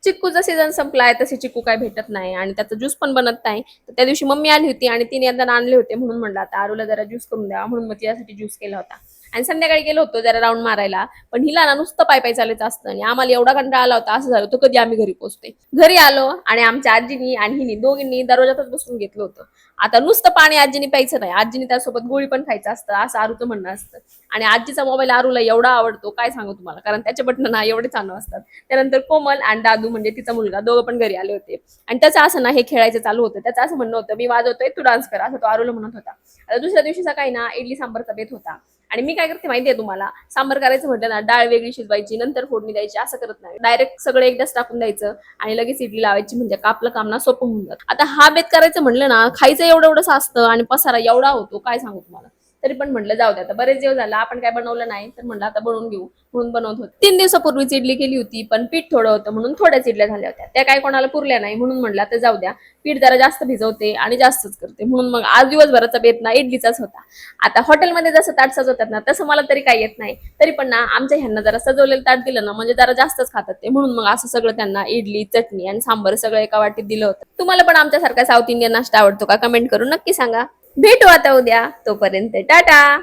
चिक्कूचा season संपलाय तसे चिक्कू काय भेटत नाही आणि त्याचा ज्यूस पण बनत नाही. तर त्या दिवशी मम्मी आली होती आणि तिने एकदा आणले होते म्हणून म्हणलं आता आरूला जरा ज्यूस करून द्यावा म्हणून मग तिच्यासाठी ज्यूस केला होता. आणि संध्याकाळी गेलो होतो जरा राऊंड मारायला. पण हिला ना नुसतं पाय पाय चालायचं असतं आणि आम्हाला एवढा कंटाळा आला होता असं झालं होतं कधी आम्ही घरी पोहोचते. घरी आलो आणि आमच्या आजीनी आणि हिनी दोघींनी दरवाजातच बसून घेतलं होतं. आता नुसतं पाणी आजीनी प्यायचं नाही, आजीनी त्यासोबत गोळी पण खायचं असतं असं आरूचं म्हणणं असतं. आणि आजीचा मोबाईल आरूला एवढा आवडतो काय सांगू तुम्हाला, कारण त्याचे बटन ना एवढे चालू असतात. त्यानंतर कोमल आणि दादू म्हणजे तिचा मुलगा दोघं पण घरी आले होते. आणि त्याचं असं ना हे खेळायचं चालू होतं, त्याचं असं म्हणणं होतं मी वाजवतोय तू डान्स कर, असं तो आरूला म्हणत होता. आता दुसऱ्या दिवशी सकाळी ना इडली सांबारचा बेत होता. आणि मी काय करते माहितीये तुम्हाला, सांबार करायचं म्हटलं ना डाळ वेगळी शिजवायची नंतर फोडणी द्यायची असं करत नाही, डायरेक्ट सगळं एकदाच टाकून द्यायचं आणि लगेच इडली लावायची म्हणजे आपलं काम ना सोपं होऊन जातं. आता हा बेत करायचं म्हटलं ना खायचं एवढं एवढंच असतं आणि पसारा एवढा होतो काय सांगू तुम्हाला. तरी पण म्हटलं जाऊ दे आता बरेच दिवस झाला आपण काय बनवलं नाही तर म्हटलं आता बनवून घेऊ म्हणून बनवत होते. 3 दिवसापूर्वीच इडली केली होती पण पीठ थोडं होतं म्हणून थोड्याच इडल्या झाल्या होत्या, त्या काय कोणाला पुरल्या नाही म्हणून म्हटलं आता जाऊ द्या, पीठ जरा जास्त भिजवते आणि जास्तच करते म्हणून मग आज दिवसभराचा बेत ना इडलीचाच होता. आता हॉटेलमध्ये जसं ताट सजवतात ना तसं मला तरी काही येत नाही, तरी पण ना आमच्या ह्यांना जरा सजवलेलं ताट दिलं ना म्हणजे जरा जास्तच खातात ते, म्हणून मग असं सगळं त्यांना इडली चटणी आणि सांबर सगळं एका वाटीत दिलं होतं. तुम्हाला पण आमच्यासारखा साऊथ इंडियन नाश्ता आवडतो का कमेंट करून नक्की सांगा. भेटू आता उद्या, तोपर्यंत टाटा.